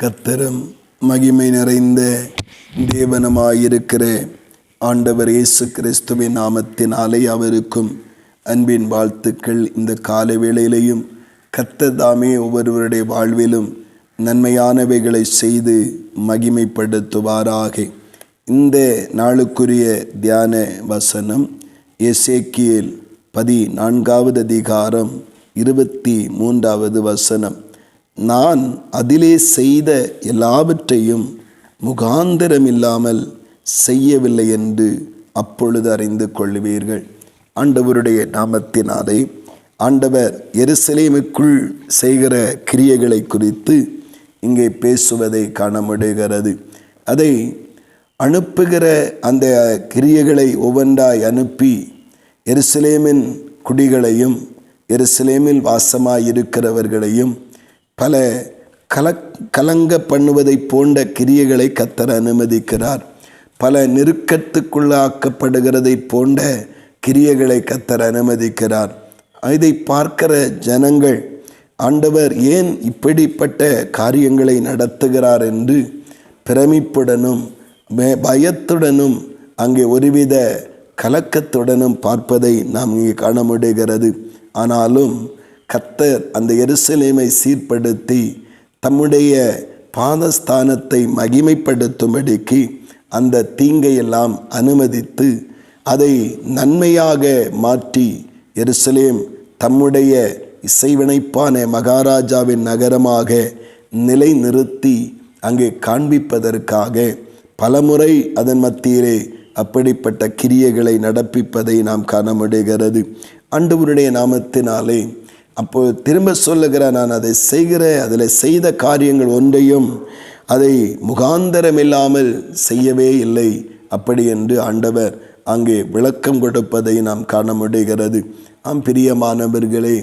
கர்த்தரும் மகிமை நிறைந்த தேவனுமாயிருக்கிற ஆண்டவர் இயேசு கிறிஸ்துவின் நாமத்தினாலே அவருக்கும் அன்பின் வாழ்த்துக்கள். இந்த காலை வேளையிலையும் கர்த்தர் தாமே ஒவ்வொருவருடைய வாழ்விலும் நன்மையானவைகளை செய்து மகிமைப்படுத்துவாராக. இந்த நாளுக்குரிய தியான வசனம் எசேக்கியேல் 14வது அதிகாரம் 23வது வசனம். நான் அதிலே செய்த எல்லாவற்றையும் முகாந்திரமில்லாமல் செய்யவில்லை என்று அப்பொழுது அறிந்து கொள்வீர்கள். ஆண்டவருடைய நாமத்தினாலே ஆண்டவர் எருசலேமுக்குள் செய்கிற கிரியைகளை குறித்து இங்கே பேசுவதை காண முடிகிறது. அதை அனுப்புகிற அந்த கிரியைகளை ஒவ்வொன்றாய் அனுப்பி எருசலேமின் குடிகளையும் எருசலேமில் வாசமாயிருக்கிறவர்களையும் பல கலங்க பண்ணுவதை போன்ற கிரியைகளை கர்த்தர் அனுமதிக்கிறார். பல நெருக்கத்துக்குள்ளாக்கப்படுகிறதை போன்ற கிரியைகளை கர்த்தர் அனுமதிக்கிறார். இதை பார்க்கிற ஜனங்கள் ஆண்டவர் ஏன் இப்படிப்பட்ட காரியங்களை நடத்துகிறார் என்று பிரமிப்புடனும் பயத்துடனும் அங்கே ஒருவித கலக்கத்துடனும் பார்ப்பதை நாம் இங்கே காண முடிகிறது. ஆனாலும் கர்த்தர் அந்த எருசலேமை சீர்படுத்தி தம்முடைய பாதஸ்தானத்தை மகிமைப்படுத்தும்படிக்கு அந்த தீங்கையெல்லாம் அனுமதித்து அதை நன்மையாக மாற்றி எருசலேம் தம்முடைய இசைவினைப்பான மகாராஜாவின் நகரமாக நிலைநிறுத்தி அங்கே காண்பிப்பதற்காக பலமுறை அதன் மத்தியிலே அப்படிப்பட்ட கிரியைகளை நடப்பிப்பதை நாம் காண முடிகிறது. ஆண்டவருடைய நாமத்தினாலே அப்போ திரும்ப சொல்லுகிற நான் அதை செய்கிறேன், அதில் செய்த காரியங்கள் ஒன்றையும் அதை முகாந்தரமில்லாமல் செய்யவே இல்லை அப்படி என்று ஆண்டவர் அங்கே விளக்கம் கொடுப்பதை நாம் காண முடிகிறது. பிரியமானவர்களே,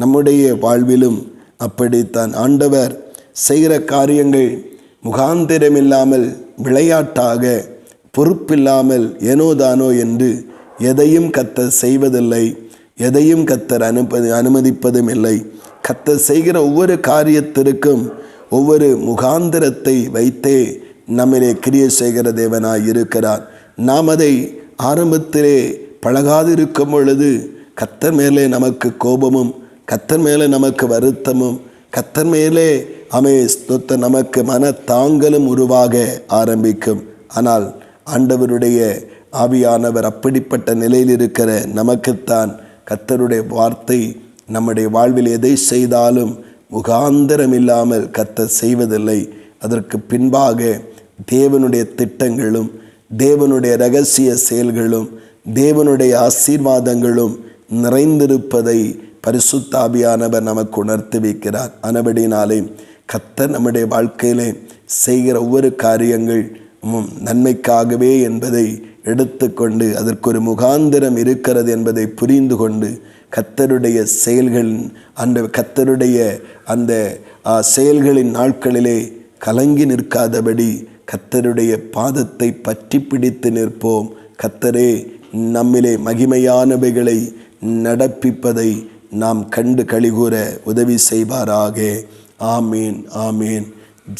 நம்முடைய வாழ்விலும் அப்படித்தான் ஆண்டவர் செய்கிற காரியங்கள் முகாந்திரமில்லாமல் விளையாட்டாக பொறுப்பில்லாமல் ஏனோதானோ என்று எதையும் கர்த்தர் செய்வதில்லை, எதையும் கர்த்தர் அனுமதிப்பதும் இல்லை. கர்த்தர் செய்கிற ஒவ்வொரு காரியத்திற்கும் ஒவ்வொரு முகாந்திரத்தை வைத்தே நம்மிலே கிரியை செய்கிற தேவனாய் இருக்கிறார். நாம் அதை ஆரம்பத்திலே பழகாதிருக்கும் பொழுது கர்த்தர் மேலே நமக்கு கோபமும் கர்த்தர் மேலே நமக்கு வருத்தமும் கர்த்தர் மேலே நமக்கு மனத்தாங்கலும் உருவாக ஆரம்பிக்கும். ஆனால் ஆண்டவருடைய ஆவியானவர் அப்படிப்பட்ட நிலையில் இருக்கிற நமக்குத்தான் கர்த்தருடைய வார்த்தை நம்முடைய வாழ்வில் எதை செய்தாலும் முகாந்திரம் இல்லாமல் கர்த்தர் செய்வதில்லை. அதற்கு பின்பாக தேவனுடைய திட்டங்களும் தேவனுடைய இரகசிய செயல்களும் தேவனுடைய ஆசீர்வாதங்களும் நிறைந்திருப்பதை பரிசுத்த ஆவியானவர் நமக்கு உணர்த்தி வைக்கிறார். ஆனபடினாலே கர்த்தர் நம்முடைய வாழ்க்கையிலே செய்கிற ஒவ்வொரு காரியங்கள் நன்மைக்காகவே என்பதை எடுத்துக்கொண்டு அதற்கு ஒரு முகாந்திரம் இருக்கிறது என்பதை புரிந்து கொண்டு கர்த்தருடைய செயல்களின் நாட்களிலே கலங்கி நிற்காதபடி கர்த்தருடைய பாதத்தை பற்றி பிடித்து நிற்போம். கர்த்தரே நம்மிலே மகிமையானவைகளை நடப்பிப்பதை நாம் கண்டு களிகூற உதவி செய்வாராக. ஆமீன், ஆமீன்.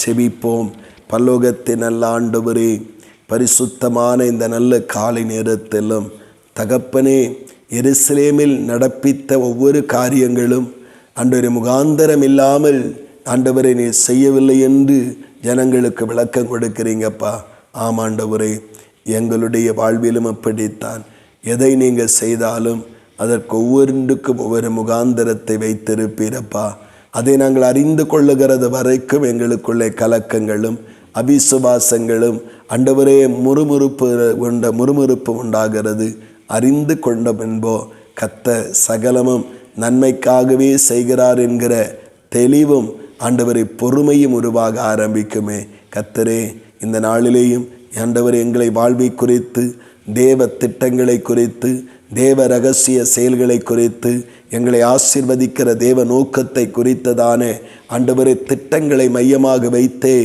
ஜெபிப்போம். பரலோகத்தின் நல்ல ஆண்டவரே, பரிசுத்தமான இந்த நல்ல காலை நேரத்திலும் தகப்பனே, எருசலேமில் நடப்பித்த ஒவ்வொரு காரியங்களும் ஆண்டவரே முகாந்தரம் இல்லாமல் ஆண்டவரை நீ செய்யவில்லை என்று ஜனங்களுக்கு விளக்கம் கொடுக்கிறீங்கப்பா. ஆமாண்டவரே, எங்களுடைய வாழ்விலும் அப்படித்தான். எதை நீங்கள் செய்தாலும் அதற்கு ஒவ்வொன்றுக்கும் ஒவ்வொரு முகாந்தரத்தை வைத்திருப்பீரப்பா. அதை நாங்கள் அறிந்து கொள்ளுகிறது வரைக்கும் எங்களுக்குள்ளே கலக்கங்களும் அவிசுவாசங்களும் ஆண்டவரே முறுமுறுப்பு உண்டாகிறது. அறிந்து கொண்ட பின்போ கர்த்தர் சகலமும் நன்மைக்காகவே செய்கிறார் என்கிற தெளிவும் ஆண்டவரை பொறுமையும் உருவாக ஆரம்பிக்குமே. கர்த்தரே, இந்த நாளிலேயும் ஆண்டவர் எங்களை வாழ்வை குறித்து தேவ திட்டங்களை குறித்து தேவ இரகசிய செயல்களை குறித்து எங்களை ஆசீர்வதிக்கிற தேவ நோக்கத்தை குறித்ததான ஆண்டவரே திட்டங்களை மையமாக வைத்தே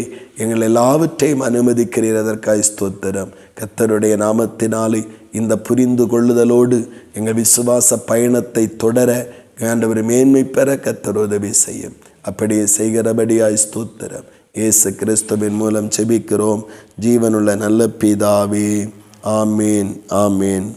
எங்கள் எல்லாவற்றையும் அனுமதிக்கிறீர். அதற்காய் ஸ்தோத்திரம். கர்த்தருடைய நாமத்தினாலே இந்த புரிந்து கொள்ளுதலோடு எங்கள் விசுவாச பயணத்தை தொடர ஆண்டவர் மேன்மை பெற கர்த்தர் உதவி செய்யும். அப்படியே செய்கிறபடியாய் ஸ்தோத்திரம். இயேசு கிறிஸ்துவின் மூலம் செபிக்கிறோம் ஜீவனுள்ள நல்ல பிதாவே. ஆமேன், ஆமேன்.